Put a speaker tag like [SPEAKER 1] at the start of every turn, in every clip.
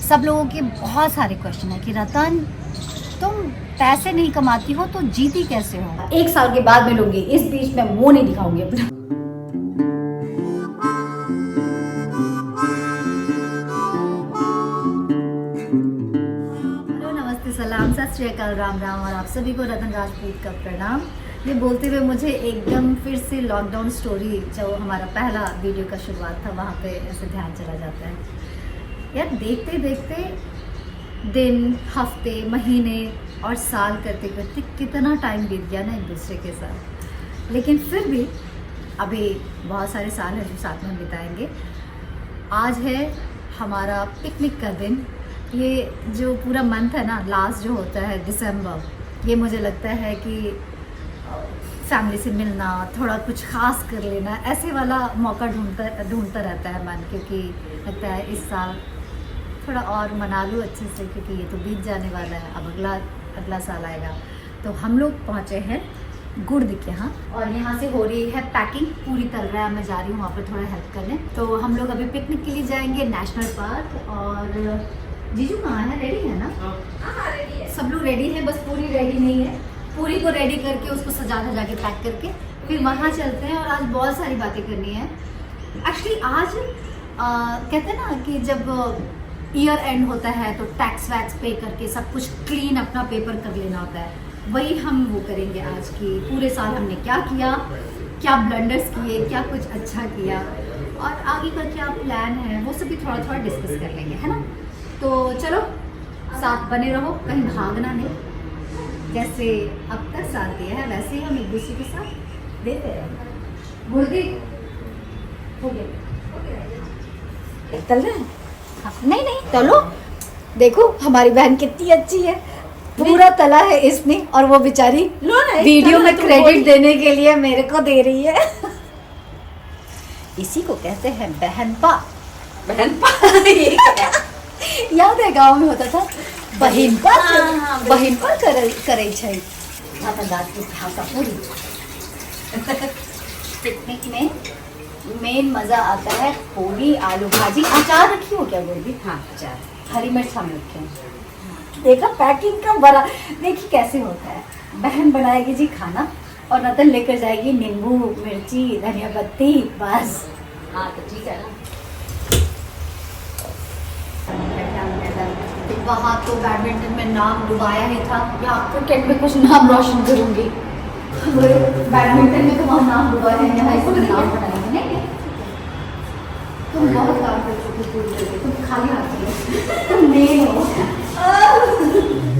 [SPEAKER 1] सब लोगों के बहुत सारे क्वेश्चन है कि रतन तुम पैसे नहीं कमाती हो तो जीती कैसे हो। 1 साल के बाद मिलूंगी, इस बीच में मुंह नहीं दिखाऊंगी अपना। हेलो, नमस्ते, सलाम, सत श्री अकाल, राम राम और आप सभी को रतन राजपूत का प्रणाम। ये बोलते हुए मुझे एकदम फिर से लॉकडाउन स्टोरी, जो हमारा पहला वीडियो का शुरुआत था, वहाँ पे ऐसे ध्यान चला जाता है। यार देखते देखते दिन, हफ्ते, महीने और साल करते करते कितना टाइम बीत गया ना एक दूसरे के साथ। लेकिन फिर भी अभी बहुत सारे साल हैं जो साथ में बिताएंगे। आज है हमारा पिकनिक का दिन। ये जो पूरा मंथ है ना, लास्ट जो होता है दिसंबर, ये मुझे लगता है कि फैमिली से मिलना, थोड़ा कुछ खास कर लेना, ऐसे वाला मौका ढूंढता रहता है मन। क्योंकि लगता है इस साल थोड़ा और मना लूँ अच्छे से, क्योंकि ये तो बीत जाने वाला है, अब अगला साल आएगा। तो हम लोग पहुँचे हैं गुर्द के यहाँ, और यहाँ से हो रही है पैकिंग, पूरी तल रहा है। मैं जा रही हूँ वहाँ पर थोड़ा हेल्प करने। तो हम लोग अभी पिकनिक के लिए जाएंगे नेशनल पार्क। और जीजू कहाँ है? रेडी है ना? हाँ, रेडी है। सब लोग रेडी हैं, बस पूरी रेडी नहीं है। पूरी को रेडी करके उसको सजा धजा के पैक करके फिर वहाँ चलते हैं। और आज बहुत सारी बातें करनी है। एक्चुअली आज कहते हैं ना कि जब ईयर एंड होता है तो टैक्स वैक्स पे करके सब कुछ क्लीन अपना पेपर कर लेना होता है। वही हम वो करेंगे आज की। पूरे साल हमने क्या किया, क्या ब्लंडर्स किए, क्या कुछ अच्छा किया, और आगे का क्या प्लान है, वो सभी थोड़ा थोड़ा डिस्कस कर लेंगे, है ना? तो चलो साथ बने रहो, कहीं भागना नहीं। जैसे अब तक साथ दिया है वैसे ही हम एक दूसरे के साथ देते रहेंगे। गुर्दी हो गया, तल रहे हैं? नहीं तलो। देखो हमारी बहन कितनी अच्छी है, पूरा तला है इसने, और वो बेचारी वीडियो में क्रेडिट देने के लिए मेरे को दे रही है। इसी को कहते हैं बहनपा। याद है गांव में होता था बहिनपा, बहिनपा करे छै। पिकनिक में मेन मजा आता है पूरी, आलू भाजी। अचार रखी हो क्या गोभी? हाँ, अचार, हरी मिर्च हम रखे हैं। देखा पैकिंग का बड़ा, देखिए कैसे होता है। बहन बनाएगी जी खाना और रतन लेकर जाएगी नींबू, मिर्ची, धनिया पत्ती, बस। हाँ तो ठीक है ना। वहाँ तो बैडमिंटन में नाम डुबाया ही था, या क्रिकेट में कुछ नाम रोशन करूंगी। बैडमिंटन में तो वहाँ नाम डुबाया है, यहाँ इसको नाम बनाएंगे। नहीं, तुम बहुत काम कर चुकी, तुम खाली हाथ तुम नहीं हो।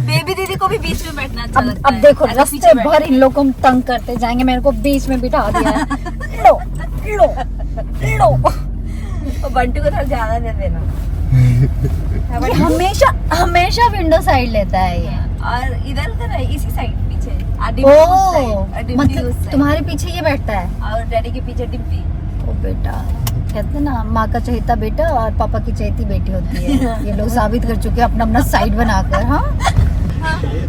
[SPEAKER 2] बेबी दीदी को भी बीच में बैठना अच्छा लगता है।
[SPEAKER 1] अब देखो रास्ते भर इन लोग को हम तंग करते जाएंगे, मेरे को बीच में बिठा दिया है। लो
[SPEAKER 2] बंटू को थोड़ा ज्यादा दे देना।
[SPEAKER 1] हमेशा विंडो साइड लेता है ये।
[SPEAKER 2] और इधर उधर है, इसी साइड पीछे
[SPEAKER 1] मतलब तुम्हारे पीछे ये बैठता है
[SPEAKER 2] और डैडी के पीछे डिम्पी।
[SPEAKER 1] ओ बेटा, कहते ना माँ का चहेता बेटा और पापा की चहेती बेटी होती है। ये लोग साबित कर चुके हैं अपना साइड बनाकर। हाँ,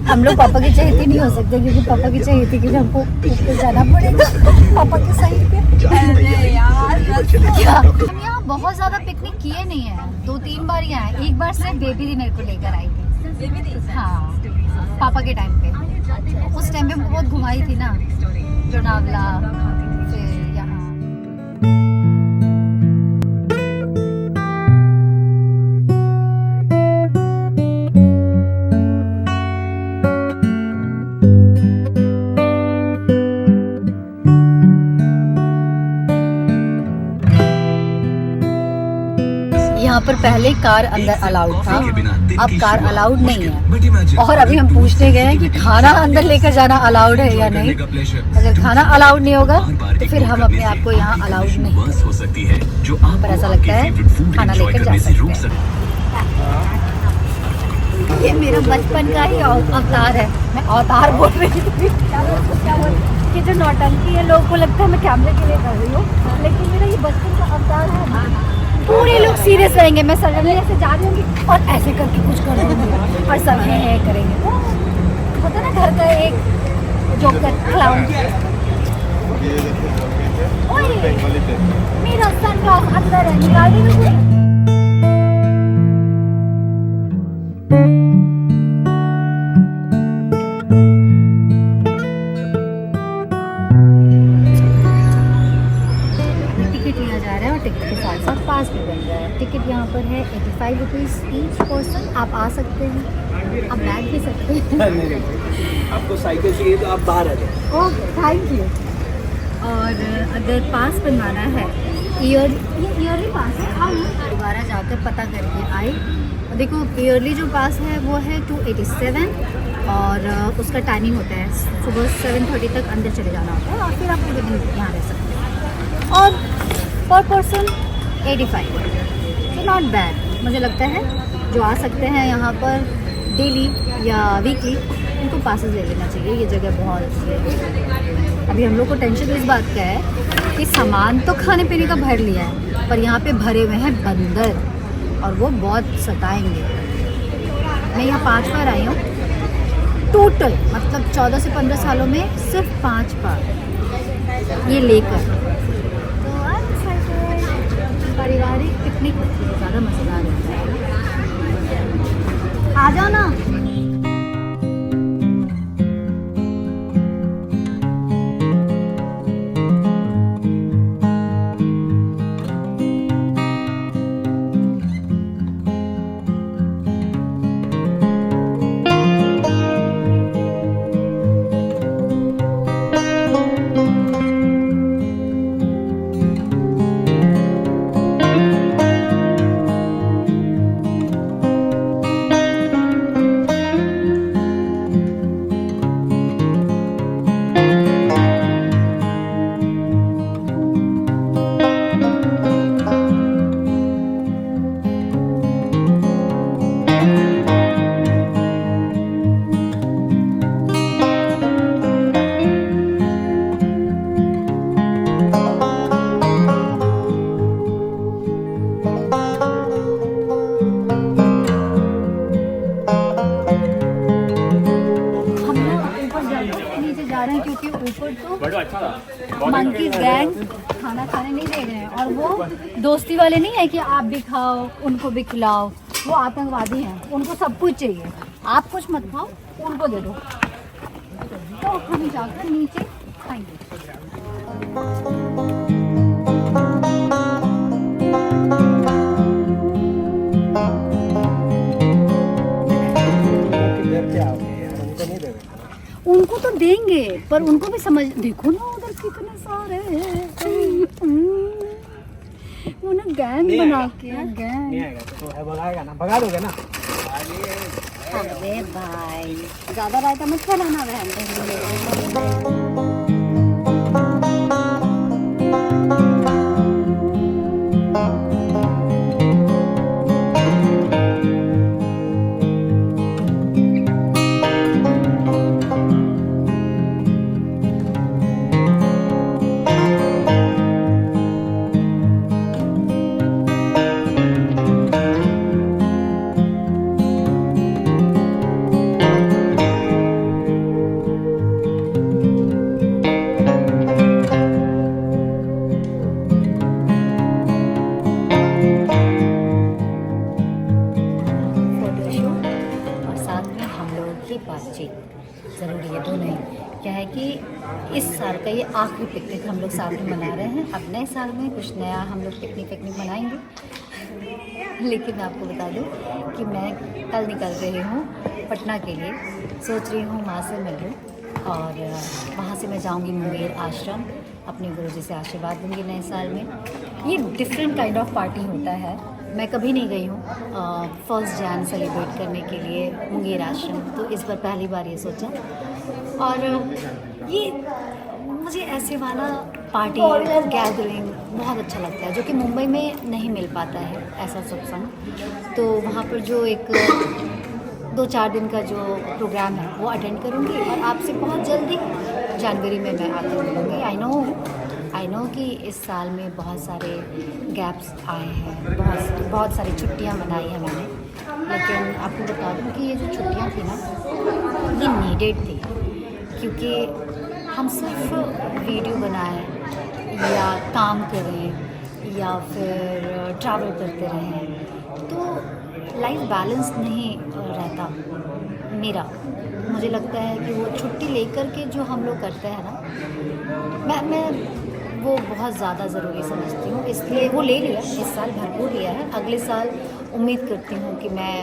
[SPEAKER 1] हम लोग पापा की चहेती नहीं हो सकते, क्योंकि पापा की चहेती के लिए हमको ऊपर जाना पड़ेगा पापा की साइड पे।
[SPEAKER 2] अरे यार
[SPEAKER 1] क्या हम यहाँ बहुत ज्यादा पिकनिक किए नहीं है, 2-3 बार ही आए। एक बार सिर्फ बेबी दी मेरे को लेकर आई थी।
[SPEAKER 2] बेबी दी?
[SPEAKER 1] हाँ, पापा के टाइम पे। उस टाइम पे हमको बहुत घुमाई थी ना, लोनावला, फिर यहाँ। यहाँ पर पहले कार अंदर अलाउड था, अब कार अलाउड नहीं है। और अभी हम पूछने गए हैं कि खाना अंदर लेकर जाना अलाउड है या नहीं। अगर खाना अलाउड नहीं होगा तो फिर हम अपने आप को यहाँ अलाउड नहीं, पर ऐसा लगता है खाना लेकर जा सकते हैं। ये मेरा बचपन का ही अवतार है। मैं अवतार बोल रही थी, कि जो नौटंकी है लोगों को लगता है मैं कैमरे के लिए कर रही हूँ, लेकिन मेरा ये बचपन का अवतार है। पूरे लोग सीरियस रहेंगे, मैं सडनली ऐसे जा रही हूँ और ऐसे करके कुछ कर रही हूँ और सब है करेंगे। होता ना घर का एक जोकर क्लाउन। मेरा सन का अंदर है, निकाल दी। Rupees each person. आप आ सकते हैं, आप बैठ भी सकते हैं।
[SPEAKER 3] नहीं, आपको साइकिल चाहिए तो आप बाहर आ जाओ।
[SPEAKER 1] Okay, thank you. और अगर पास बनवाना है, ईयरली पास है, आओ ना दोबारा जाकर पता करके आए। देखो ईयरली जो पास है वो है 287 और उसका टाइमिंग होता है सुबह 7:30 तक अंदर चले जाना होता है और फिर आप पूरे दिन यहाँ रह सकते हैं। और पर पर्सन 85, तो नॉट बैड मुझे लगता है। जो आ सकते हैं यहाँ पर डेली या वीकली, उनको पासेस ले लेना चाहिए। ये जगह बहुत अच्छी है। अभी हम लोग को टेंशन इस बात का है कि सामान तो खाने पीने का भर लिया है, पर यहाँ पे भरे हुए हैं बंदर और वो बहुत सताएंगे। मैं यहाँ 5 बार आई हूँ टोटल, मतलब 14 से 15 सालों में सिर्फ 5 बार ये लेकर। तो पारिवारिक पिकनिक ज़्यादा मज़ेदार होता है। आ जाओ ना। क्योंकि ऊपर तो मंकीज गैंग खाना खाने नहीं दे रहे हैं और वो दोस्ती वाले नहीं है कि आप भी खाओ उनको भी खिलाओ। वो आतंकवादी हैं, उनको सब कुछ चाहिए। आप कुछ मत खाओ, उनको दे दो। तो हम जाकर नीचे खाएंगे। उनको तो देंगे पर उनको भी समझ, देखो ना उधर कितने सारे हैं। वो ना गैंग बना के गैंग
[SPEAKER 3] नहीं आएगा तो है, भगाएगा ना, भगा दोगे ना।
[SPEAKER 1] अरे भाई ज्यादा रायता मत फैलाना बहन। बातचीत ज़रूरी है, दोनों ही। क्या है कि इस साल का ये आखिरी पिकनिक हम लोग साथ में मना रहे हैं। अब नए साल में कुछ नया हम लोग पिकनिक मनाएंगे। लेकिन मैं आपको बता दूं कि मैं कल निकल रही हूँ पटना के लिए। सोच रही हूँ माँ से मिलूँ और वहाँ से मैं जाऊँगी मुंगेर आश्रम, अपने गुरुजी से आशीर्वाद दूँगी नए साल में। ये डिफरेंट काइंड ऑफ पार्टी होता है, मैं कभी नहीं गई हूँ 1 जैन सेलिब्रेट करने के लिए मुंगेर आश्रम, तो इस बार पहली बार ये सोचा। और ये मुझे ऐसे वाला पार्टी गैदरिंग बहुत अच्छा लगता है जो कि मुंबई में नहीं मिल पाता है ऐसा सत्संग। तो वहाँ पर जो एक 2-4 दिन का जो प्रोग्राम है वो अटेंड करूँगी और आपसे बहुत जल्दी जनवरी में मैं आकर मिलूँगी। आई नो कि इस साल में बहुत सारे गैप्स आए हैं, बहुत सारी छुट्टियां मनाई हैं मैंने, लेकिन आपको बता दूं कि ये जो छुट्टियां थी ना ये नीडेड थी, क्योंकि हम सिर्फ वीडियो बनाएं या काम करें या फिर ट्रैवल करते रहें तो लाइफ बैलेंस नहीं रहता मेरा। मुझे लगता है कि वो छुट्टी लेकर के जो हम लोग करते हैं ना, मैं वो बहुत ज़्यादा ज़रूरी समझती हूँ, इसलिए वो ले लिया। इस साल भरपूर लिया है, अगले साल उम्मीद करती हूँ कि मैं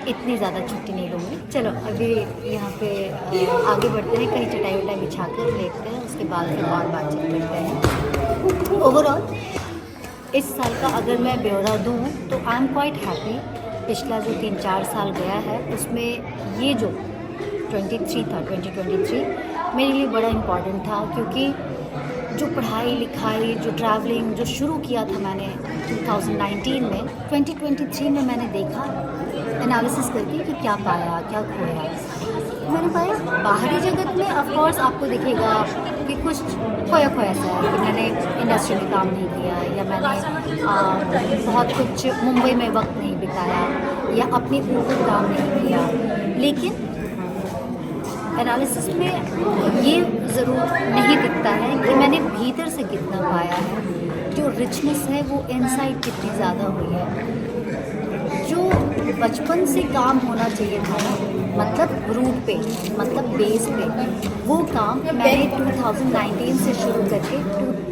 [SPEAKER 1] इतनी ज़्यादा छुट्टी नहीं लूँगी। चलो अभी यहाँ पे आगे बढ़ते हैं, कहीं चटाई वटाई बिछा कर लेटते हैं, उसके बाद फिर और बातचीत करते हैं। ओवरऑल इस साल का अगर मैं ब्यौरा दूँ तो आई एम क्वाइट हैप्पी। पिछला जो 3-4 साल गया है उसमें ये जो 2023 मेरे लिए बड़ा इम्पॉर्टेंट था, क्योंकि जो पढ़ाई लिखाई, जो ट्रैवलिंग जो शुरू किया था मैंने 2019 में, 2023 में मैंने देखा एनालिसिस करके कि क्या पाया, क्या खोया। मैंने पाया बाहरी जगत में ऑफ कोर्स आपको दिखेगा कि कुछ खोया सा है कि मैंने इंडस्ट्री में काम नहीं किया, या मैंने बहुत कुछ मुंबई में वक्त नहीं बिताया, या अपने ऊपर काम नहीं किया। लेकिन एनालिसिस में ये ज़रूर नहीं दिखता है कि मैंने भीतर से कितना पाया है, जो रिचनेस है वो इनसाइड कितनी ज़्यादा हुई है। जो बचपन से काम होना चाहिए था ना, मतलब रूट पे, मतलब बेस पे, वो काम मैंने 2019 से शुरू करके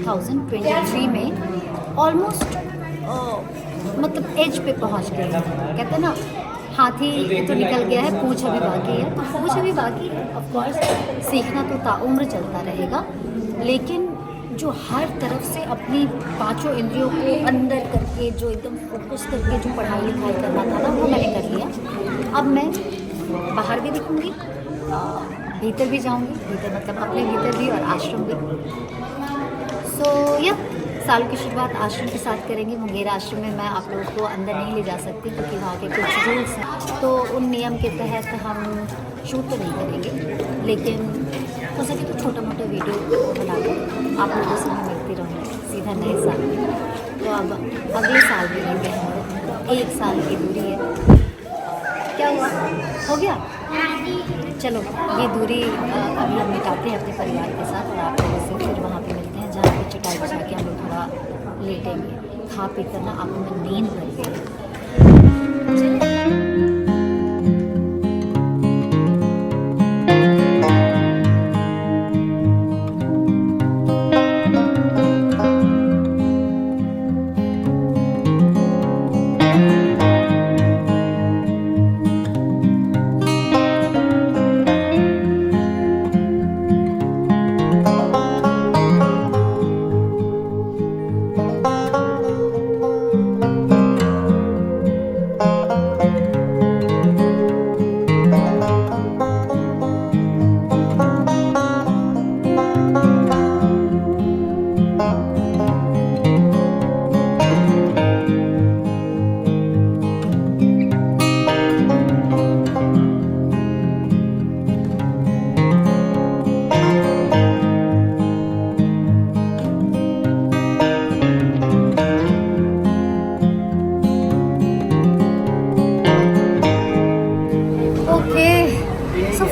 [SPEAKER 1] 2023 में ऑलमोस्ट मतलब एज पे पहुंच गई। कहते हैं ना हाथी तो निकल गया है, पूंछ अभी बाकी है, तो पूंछ अभी बाकी है। ऑफ कोर्स सीखना तो ताउम्र चलता रहेगा, लेकिन जो हर तरफ से अपनी पांचों इंद्रियों को अंदर करके जो एकदम फोकस करके जो पढ़ाई लिखाई करना था ना, वो मैंने कर लिया। अब मैं बाहर भी दिखूँगी, भीतर भी जाऊँगी, भीतर मतलब अपने भीतर भी और आश्रम भी। सो या साल की शुरुआत आश्रम के साथ करेंगे। मुंगेरा आश्रम में मैं आप लोगों को अंदर नहीं ले जा सकती क्योंकि वहाँ के कुछ रूल्स हैं, तो उन नियम के तहत हम शूट तो नहीं करेंगे, लेकिन हो सके तो छोटा मोटा वीडियो बनाकर आप लोगों से मैं मिलती रहूँगी सीधा नए साल में। तो अब अगले साल भी लेंगे हम, 1 साल की दूरी है। क्या हुआ, हो गया? चलो ये दूरी अभी हम मिटाते हैं अपने परिवार के साथ, और आप लोगों से फिर वहाँ पे मिलते हैं जहाँ पे चटाई बिछा के हम लोग थोड़ा लेटेंगे, खा पी कर ना आपको मैं नींद भर गई।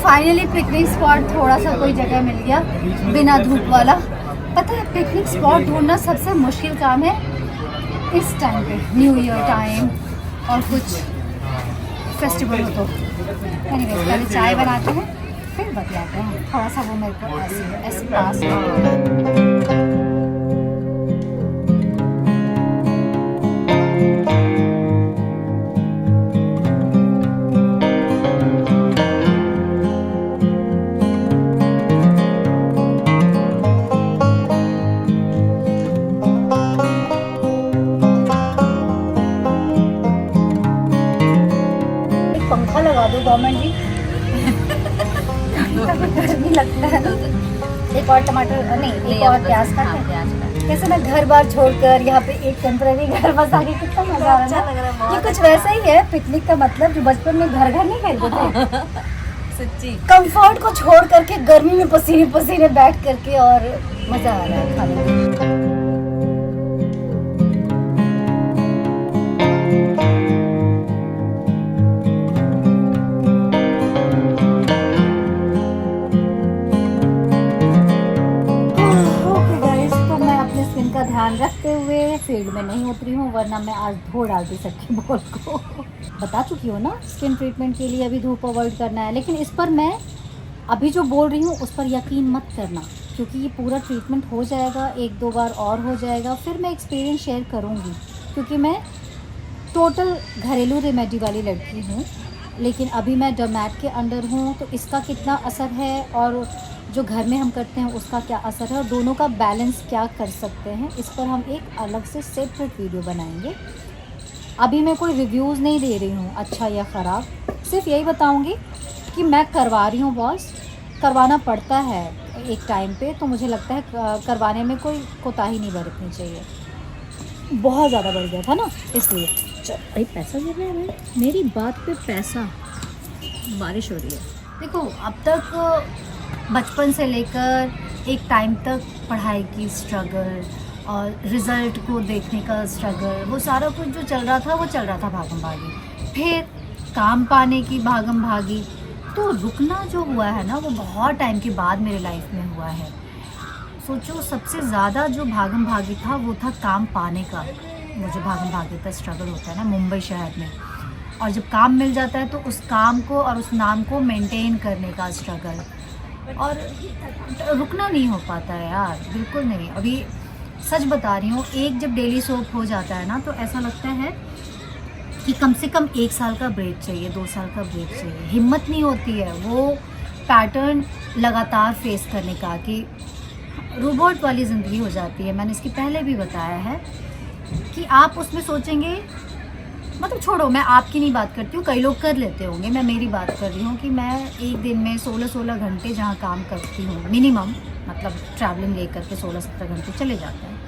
[SPEAKER 1] फाइनली पिकनिक स्पॉट थोड़ा सा कोई जगह मिल गया बिना धूप वाला। पता है पिकनिक स्पॉट ढूंढना सबसे मुश्किल काम है इस टाइम पे, न्यू ईयर टाइम और कुछ फेस्टिवल हो तो। पहले चाय बनाते हैं फिर बतलाते हैं, थोड़ा सा वो मेरे को ऐसे पास। पंखा लगा दो गवर्नमेंट जी, गर्मी लगता है ना। एक और टमाटर नहीं, एक और प्याज काटे। कैसे मैं घर बार छोड़कर यहाँ पे एक टेम्पररी घर बसा के, कितना मजा आ रहा है। ये कुछ वैसा ही है पिकनिक का मतलब, जो बचपन में घर घर नहीं खेलते थे,
[SPEAKER 2] सच्ची
[SPEAKER 1] कंफर्ट को छोड़ करके गर्मी में पसीने पसीने बैठ करके, और मजा आ रहा है खाने में। ध्यान रखते हुए फील्ड में नहीं उतरी हूँ, वरना मैं आज धो डालती सबके बॉल को। बता चुकी हूँ ना स्किन ट्रीटमेंट के लिए अभी धूप अवॉइड करना है, लेकिन इस पर मैं अभी जो बोल रही हूँ उस पर यकीन मत करना, क्योंकि ये पूरा ट्रीटमेंट हो जाएगा, 1-2 बार और हो जाएगा, फिर मैं एक्सपीरियंस शेयर करूँगी। क्योंकि मैं टोटल घरेलू रेमेडी वाली लड़की हूँ, लेकिन अभी मैं डोमैट के अंडर हूँ, तो इसका कितना असर है और जो घर में हम करते हैं उसका क्या असर है और दोनों का बैलेंस क्या कर सकते हैं, इस पर हम एक अलग से सेपरेट वीडियो बनाएंगे। अभी मैं कोई रिव्यूज़ नहीं दे रही हूँ अच्छा या ख़राब, सिर्फ यही बताऊँगी कि मैं करवा रही हूँ बॉस, करवाना पड़ता है एक टाइम पे, तो मुझे लगता है करवाने में कोई कोताही नहीं बरतनी चाहिए। बहुत ज़्यादा बढ़ गया था ना, इसलिए। भाई पैसा गिर रहा है भाई, मेरी बात पे पैसा, बारिश हो रही है। देखो अब तक बचपन से लेकर एक टाइम तक पढ़ाई की स्ट्रगल और रिज़ल्ट को देखने का स्ट्रगल, वो सारा कुछ जो चल रहा था वो चल रहा था भागम भागी। फिर काम पाने की भागम भागी, तो रुकना जो हुआ है ना वो बहुत टाइम के बाद मेरे लाइफ में हुआ है। सोचो सबसे ज़्यादा जो भागम भागी था वो था काम पाने का, वो जो भागम भागी का स्ट्रगल होता है ना मुंबई शहर में, और जब काम मिल जाता है तो उस काम को और उस नाम को मेंटेन करने का स्ट्रगल, और रुकना नहीं हो पाता है यार, बिल्कुल नहीं। अभी सच बता रही हूँ, एक जब डेली सोप हो जाता है ना तो ऐसा लगता है कि कम से कम 1 साल का ब्रेक चाहिए, 2 साल का ब्रेक चाहिए। हिम्मत नहीं होती है वो पैटर्न लगातार फेस करने का, कि रोबोट वाली ज़िंदगी हो जाती है। मैंने इसके पहले भी बताया है कि आप उसमें सोचेंगे, मतलब छोड़ो, मैं आपकी नहीं बात करती हूँ, कई लोग कर लेते होंगे, मैं मेरी बात कर रही हूँ कि मैं एक दिन में 16-16 घंटे जहाँ काम करती हूँ मिनिमम, मतलब ट्रैवलिंग लेकर के 16-17 घंटे चले जाते हैं,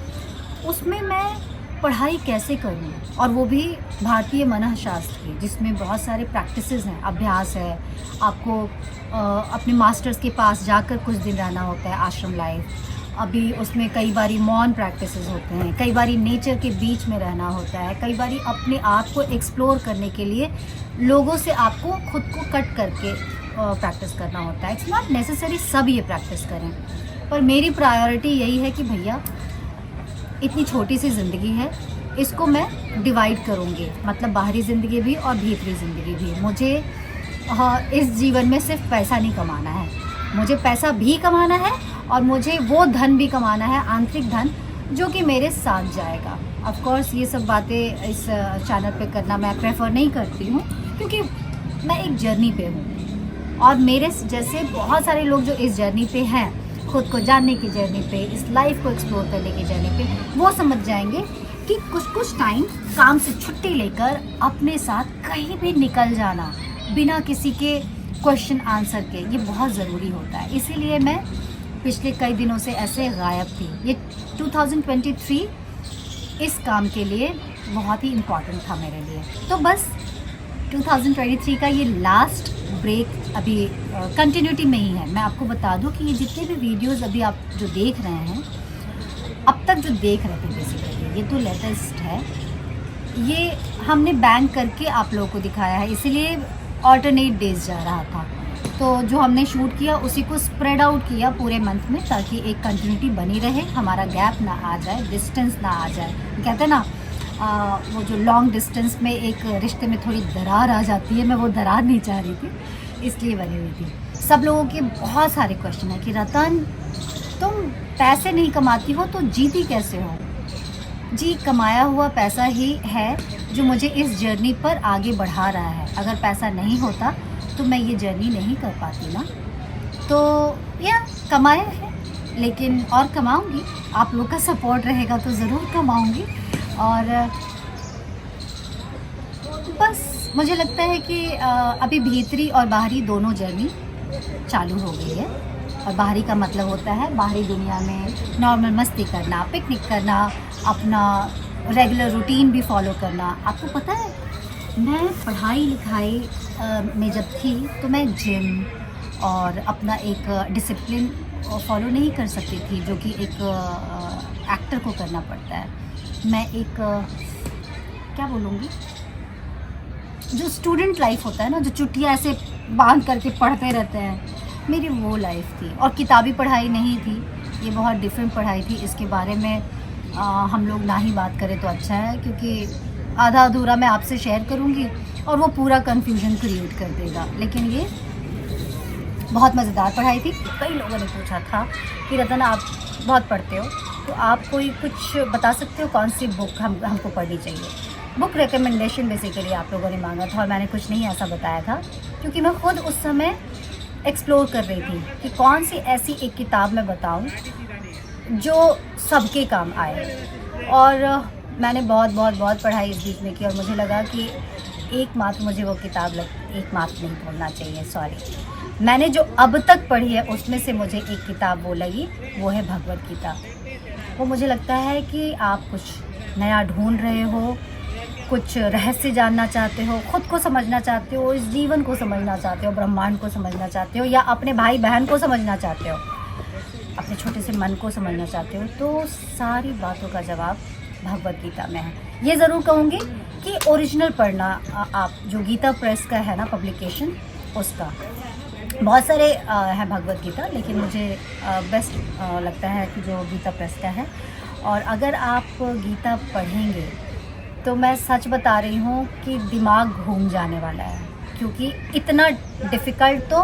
[SPEAKER 1] उसमें मैं पढ़ाई कैसे करूँ, और वो भी भारतीय मनःशास्त्र की, जिसमें बहुत सारे प्रैक्टिसेस हैं, अभ्यास है, आपको अपने मास्टर्स के पास जाकर कुछ दिन रहना होता है, आश्रम लाइफ। अभी उसमें कई बारी मौन प्रैक्टिसेस होते हैं, कई बारी नेचर के बीच में रहना होता है, कई बारी अपने आप को एक्सप्लोर करने के लिए लोगों से आपको खुद को कट करके प्रैक्टिस करना होता है। इट्स नॉट नेसेसरी सब ये प्रैक्टिस करें, पर मेरी प्रायोरिटी यही है कि भैया इतनी छोटी सी ज़िंदगी है, इसको मैं डिवाइड करूँगी, मतलब बाहरी ज़िंदगी भी और भीतरी ज़िंदगी भी। मुझे इस जीवन में सिर्फ पैसा नहीं कमाना है, मुझे पैसा भी कमाना है और मुझे वो धन भी कमाना है, आंतरिक धन, जो कि मेरे साथ जाएगा। ऑफ कोर्स ये सब बातें इस चैनल पे करना मैं प्रेफर नहीं करती हूँ, क्योंकि मैं एक जर्नी पे हूँ और मेरे जैसे बहुत सारे लोग जो इस जर्नी पे हैं, खुद को जानने की जर्नी पे, इस लाइफ को एक्सप्लोर करने की जर्नी पे, वो समझ जाएंगे कि कुछ टाइम काम से छुट्टी लेकर अपने साथ कहीं भी निकल जाना बिना किसी के क्वेश्चन आंसर के, ये बहुत ज़रूरी होता है। इसीलिए मैं पिछले कई दिनों से ऐसे गायब थी। ये 2023 इस काम के लिए बहुत ही इम्पॉर्टेंट था मेरे लिए। तो बस 2023 का ये लास्ट ब्रेक अभी कंटिन्यूटी में ही है। मैं आपको बता दूं कि ये जितने भी वीडियोस अभी आप जो देख रहे हैं, अब तक जो देख रहे थे बेसिकली, ये तो लेटेस्ट है, ये हमने बैंक करके आप लोगों को दिखाया है, इसीलिए ऑल्टरनेट डेज जा रहा था। तो जो हमने शूट किया उसी को स्प्रेड आउट किया पूरे मंथ में, ताकि एक कंटिन्यूटी बनी रहे, हमारा गैप ना आ जाए, डिस्टेंस ना आ जाए। कहते हैं ना वो जो लॉन्ग डिस्टेंस में एक रिश्ते में थोड़ी दरार आ जाती है, मैं वो दरार नहीं चाह रही थी, इसलिए बनी हुई थी। सब लोगों के बहुत सारे क्वेश्चन है कि रतन तुम पैसे नहीं कमाती हो तो जीती कैसे हो? जी, कमाया हुआ पैसा ही है जो मुझे इस जर्नी पर आगे बढ़ा रहा है। अगर पैसा नहीं होता तो मैं ये जर्नी नहीं कर पाती ना। तो या कमाया है, लेकिन और कमाऊंगी, आप लोग का सपोर्ट रहेगा तो ज़रूर कमाऊंगी। और बस मुझे लगता है कि अभी भीतरी और बाहरी दोनों जर्नी चालू हो गई है। और बाहरी का मतलब होता है बाहरी दुनिया में नॉर्मल मस्ती करना, पिकनिक करना, अपना रेगुलर रूटीन भी फॉलो करना। आपको पता है, मैं पढ़ाई लिखाई में जब थी तो मैं जिम और अपना एक डिसिप्लिन फॉलो नहीं कर सकती थी, जो कि एक एक्टर को करना पड़ता है। मैं एक क्या बोलूँगी, जो स्टूडेंट लाइफ होता है ना, जो छुट्टियाँ ऐसे बांध करके पढ़ते रहते हैं, मेरी वो लाइफ थी। और किताबी पढ़ाई नहीं थी, ये बहुत डिफरेंट पढ़ाई थी। इसके बारे में हम लोग ना ही बात करें तो अच्छा है, क्योंकि आधा अधूरा मैं आपसे शेयर करूँगी और वो पूरा कन्फ्यूजन क्रिएट कर देगा। लेकिन ये बहुत मज़ेदार पढ़ाई थी। कई लोगों ने पूछा था कि रतन आप बहुत पढ़ते हो, तो आप कोई कुछ बता सकते हो कौन सी बुक हमको पढ़नी चाहिए? बुक रिकमेंडेशन बेसिकली आप लोगों ने मांगा था और मैंने कुछ नहीं ऐसा बताया था, क्योंकि मैं खुद उस समय एक्सप्लोर कर रही थी कि कौन सी ऐसी एक किताब मैं बताऊं जो सबके काम आए। और मैंने बहुत पढ़ाई इस बीच में की और मुझे लगा कि एकमात्र मुझे वो किताब एकमात्र नहीं बोलना चाहिए, सॉरी, मैंने जो अब तक पढ़ी है उसमें से मुझे एक किताब वो लगी, वो है भगवद गीता। वो मुझे लगता है कि आप कुछ नया ढूंढ रहे हो, कुछ रहस्य जानना चाहते हो, खुद को समझना चाहते हो, इस जीवन को समझना चाहते हो, ब्रह्मांड को समझना चाहते हो, या अपने भाई बहन को समझना चाहते हो, अपने छोटे से मन को समझना चाहते हो, तो सारी बातों का जवाब भगवद गीता में है। ये ज़रूर कहूँगी कि ओरिजिनल पढ़ना, आप जो गीता प्रेस का है ना पब्लिकेशन, उसका बहुत सारे हैं भगवद गीता, लेकिन मुझे बेस्ट लगता है कि जो गीता प्रेस का है। और अगर आप गीता पढ़ेंगे तो मैं सच बता रही हूँ कि दिमाग घूम जाने वाला है, क्योंकि इतना डिफ़िकल्ट तो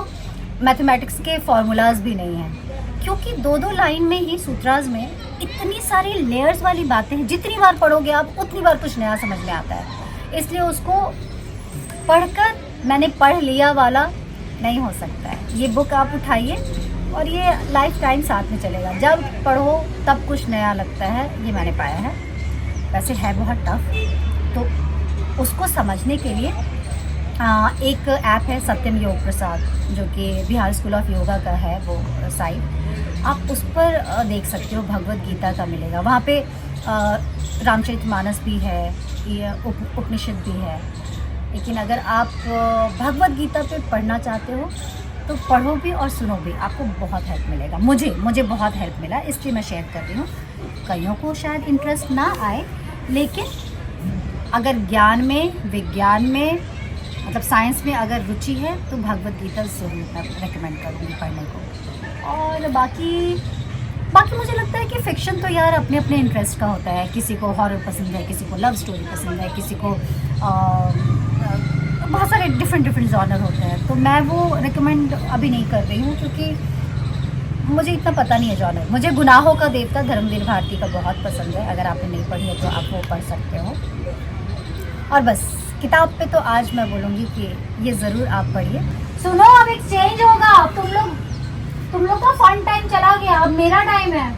[SPEAKER 1] मैथमेटिक्स के फॉर्मूलाज भी नहीं हैं, क्योंकि दो लाइन में ही सूत्राज में इतनी सारी लेयर्स वाली बातें हैं, जितनी बार पढ़ोगे आप उतनी बार कुछ नया समझ में आता है। इसलिए उसको पढ़कर मैंने पढ़ लिया वाला नहीं हो सकता है। ये बुक आप उठाइए और ये लाइफ टाइम साथ में चलेगा, जब पढ़ो तब कुछ नया लगता है, ये मैंने पाया है। वैसे है बहुत टफ, तो उसको समझने के लिए एक ऐप है सत्यम योग प्रसाद, जो कि बिहार स्कूल ऑफ योगा का है वो साइट, आप उस पर देख सकते हो, भगवद गीता का मिलेगा वहाँ पे। रामचरितमानस भी है, ये उपनिषद भी है। लेकिन अगर आप भगवद गीता पे पढ़ना चाहते हो तो पढ़ो भी और सुनो भी, आपको बहुत हेल्प मिलेगा। मुझे बहुत हेल्प मिला, इसलिए मैं शेयर कर रही हूँ। कईयों को शायद इंटरेस्ट ना आए, लेकिन अगर ज्ञान में, विज्ञान में, मतलब साइंस में अगर रुचि है तो भगवद गीता ज़रूर मैं रेकमेंड करूँगी पढ़ने को। और बाकी मुझे लगता है कि फ़िक्शन तो यार अपने अपने इंटरेस्ट का होता है। किसी को हॉरर पसंद है, किसी को लव स्टोरी पसंद है, किसी को बहुत सारे डिफरेंट जॉनर होते हैं। तो मैं वो रिकमेंड अभी नहीं कर रही हूँ, क्योंकि मुझे इतना पता नहीं है जॉनर। मुझे गुनाहों का देवता धर्मवीर भारती का बहुत पसंद है, अगर आपने नहीं पढ़ी है तो आप वो पढ़ सकते हो। और बस किताब पे तो आज मैं बोलूँगी कि ये ज़रूर आप पढ़िए। सुनो, अब एक्सचेंज होगा, तुम लोग का फन टाइम चला गया, अब मेरा टाइम है।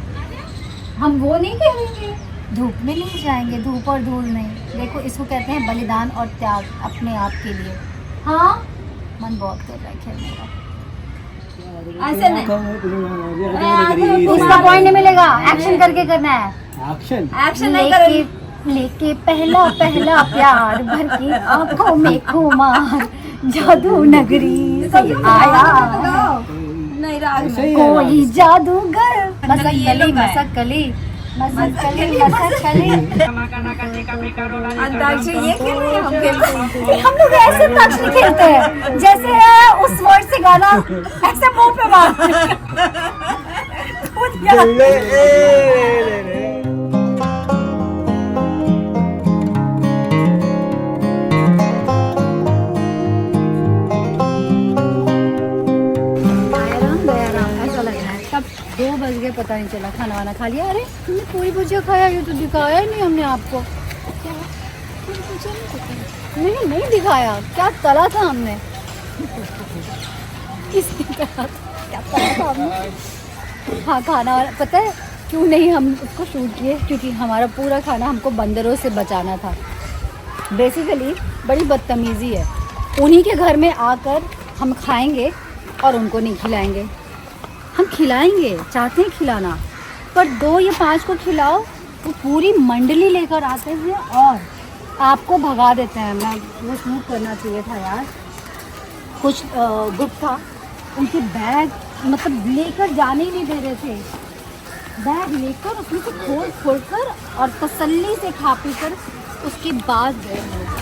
[SPEAKER 1] हम वो नहीं खेलेंगे, धूप में नहीं जाएंगे, धूप और धूल नहीं। देखो, इसको कहते हैं बलिदान और त्याग अपने आप के लिए। हाँ, मन बहुत कर रहा है खेलने का।
[SPEAKER 2] ऐसे नहीं,
[SPEAKER 1] इसका पॉइंट नहीं मिलेगा, एक्शन करके करना है।
[SPEAKER 2] एक्शन नहीं करेंगे।
[SPEAKER 1] लेके पहला प्यार भर की आंखों में खुमार, जादू नगरी से आया
[SPEAKER 2] नहीं, राग में
[SPEAKER 1] कोई जादूगर। मसक कली
[SPEAKER 2] अंताक्षरी ये खेल रहे हैं हम खेल।
[SPEAKER 1] हम लोग ऐसे अंताक्षरी खेलते हैं जैसे उस वर्ड से गाना ऐसे मुंह पे मारते ऐसा लग रहा है। तब 2 बज गए, पता नहीं चला। खाना वाना खा लिया। अरे तुमने पूरी भुजिया खाया, ये तो दिखाया ही नहीं हमने आपको। क्या पूरी भुजिया नहीं दिखाया? नहीं दिखाया। क्या तला था हमने? किसने तला था? क्या तला था हमने? हाँ, खाना वाला पता है क्यों नहीं हम उसको शूट किए? क्योंकि हमारा पूरा खाना हमको बंदरों से बचाना था। बेसिकली बड़ी बदतमीज़ी है, उन्हीं के घर में आकर हम खाएंगे और उनको नहीं खिलाएंगे। हम खिलाएंगे, चाहते हैं खिलाना, पर 2 या 5 को खिलाओ, वो पूरी मंडली लेकर आते हैं और आपको भगा देते हैं। मैं वो शूट करना चाहिए था यार। कुछ ग्रुप था, उनके बैग मतलब लेकर जाने ही नहीं दे रहे थे। बैग लेकर उसमें से खोल कर और तसल्ली से खा पी कर उसके बाद गए लोग।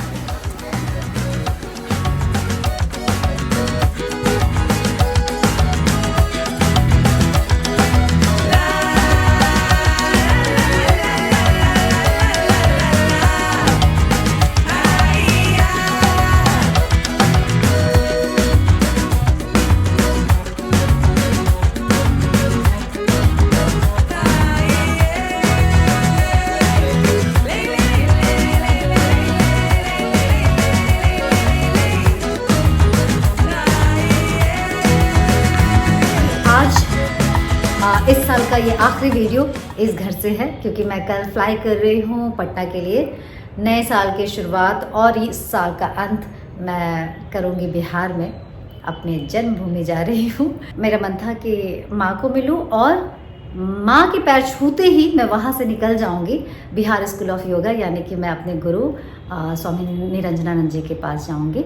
[SPEAKER 1] इस साल का ये आखिरी वीडियो इस घर से है, क्योंकि मैं कल फ्लाई कर रही हूँ पटना के लिए। नए साल की शुरुआत और इस साल का अंत मैं करूँगी बिहार में, अपने जन्मभूमि जा रही हूँ। मेरा मन था कि माँ को मिलूँ और माँ के पैर छूते ही मैं वहाँ से निकल जाऊँगी बिहार स्कूल ऑफ योगा, यानी कि मैं अपने गुरु स्वामी निरंजनानंद जी के पास जाऊँगी।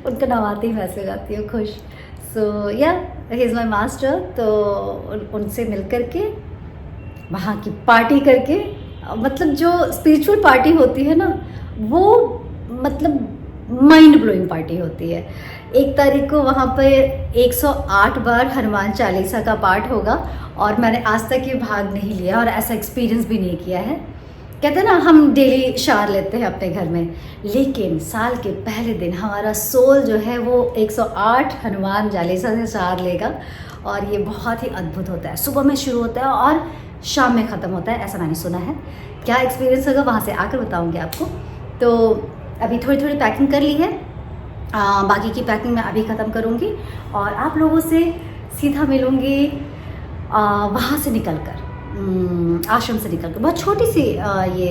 [SPEAKER 1] उनका नाम आते ही वैसे गाती हूँ खुश। सो या ही इज़ माई मास्टर। तो उनसे मिल करके वहाँ की पार्टी करके, मतलब जो स्पिरिचुअल पार्टी होती है ना, वो मतलब माइंड ब्लोइंग पार्टी होती है। 1 तारीख को वहाँ पे 108 बार हनुमान चालीसा का पाठ होगा और मैंने आज तक ये भाग नहीं लिया और ऐसा एक्सपीरियंस भी नहीं किया है। कहते हैं ना, हम डेली शार लेते हैं अपने घर में, लेकिन साल के पहले दिन हमारा सोल जो है वो 108 हनुमान चालीसा से शार लेगा और ये बहुत ही अद्भुत होता है। सुबह में शुरू होता है और शाम में ख़त्म होता है, ऐसा मैंने सुना है। क्या एक्सपीरियंस होगा वहाँ से आकर बताऊँगी आपको। तो अभी थोड़ी थोड़ी पैकिंग कर ली है, बाकी की पैकिंग मैं अभी ख़त्म करूँगी और आप लोगों से सीधा मिलूँगी वहाँ से निकलकर, आश्रम से निकलकर। बहुत छोटी सी ये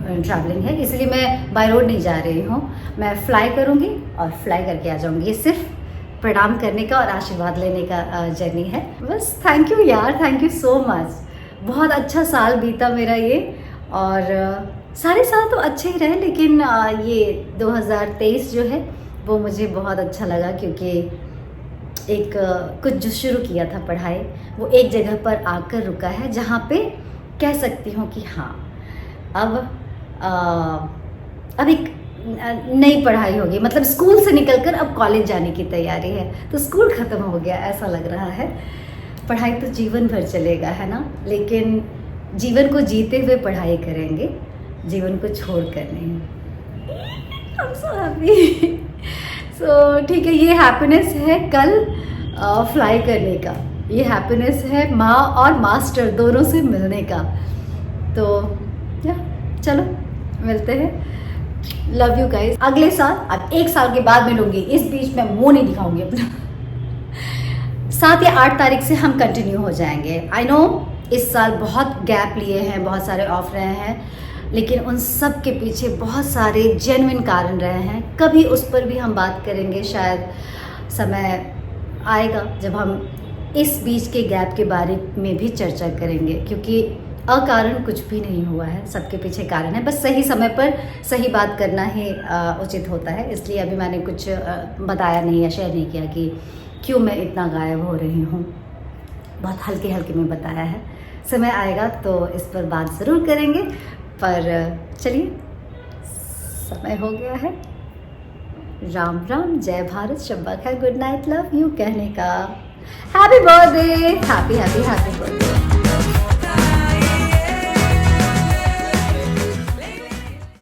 [SPEAKER 1] ट्रैवलिंग है, इसलिए मैं बाय रोड नहीं जा रही हूँ। मैं फ्लाई करूँगी और फ्लाई करके आ जाऊँगी। ये सिर्फ प्रणाम करने का और आशीर्वाद लेने का जर्नी है बस। थैंक यू यार, थैंक यू सो मच। बहुत अच्छा साल बीता मेरा ये, और सारे साल तो अच्छे ही रहे, लेकिन ये 2023 जो है वो मुझे बहुत अच्छा लगा, क्योंकि एक कुछ जो शुरू किया था पढ़ाई, वो एक जगह पर आकर रुका है जहाँ पे कह सकती हूँ कि हाँ अब एक नई पढ़ाई होगी। मतलब स्कूल से निकलकर अब कॉलेज जाने की तैयारी है, तो स्कूल ख़त्म हो गया ऐसा लग रहा है। पढ़ाई तो जीवन भर चलेगा, है ना, लेकिन जीवन को जीते हुए पढ़ाई करेंगे, जीवन को छोड़ कर नहीं। I'm so happy। सो ठीक है, ये हैप्पीनेस है कल फ्लाई करने का, ये हैप्पीनेस है माँ और मास्टर दोनों से मिलने का। तो या चलो मिलते हैं। Love you guys. अगले साल, अब 1 साल के बाद मिलूंगी, इस बीच में मुंह नहीं दिखाऊंगी अपना। 7 या 8 तारीख से हम कंटिन्यू हो जाएंगे। आई नो इस साल बहुत गैप लिए हैं, बहुत सारे ऑफ रहे हैं, लेकिन उन सब के पीछे बहुत सारे जेन्युइन कारण रहे हैं। कभी उस पर भी हम बात करेंगे, शायद समय आएगा जब हम इस बीच के गैप के बारे में भी चर्चा करेंगे, क्योंकि अकारण कुछ भी नहीं हुआ है, सबके पीछे कारण है। बस सही समय पर सही बात करना ही उचित होता है। इसलिए अभी मैंने कुछ बताया नहीं या शेयर नहीं किया कि क्यों मैं इतना गायब हो रही हूँ। बहुत हल्के हल्के में बताया है। समय आएगा तो इस पर बात ज़रूर करेंगे, पर चलिए समय हो गया है। राम राम, जय भारत, शब्बा खैर, गुड नाइट, लव यू कहने का। Happy birthday, happy happy happy birthday.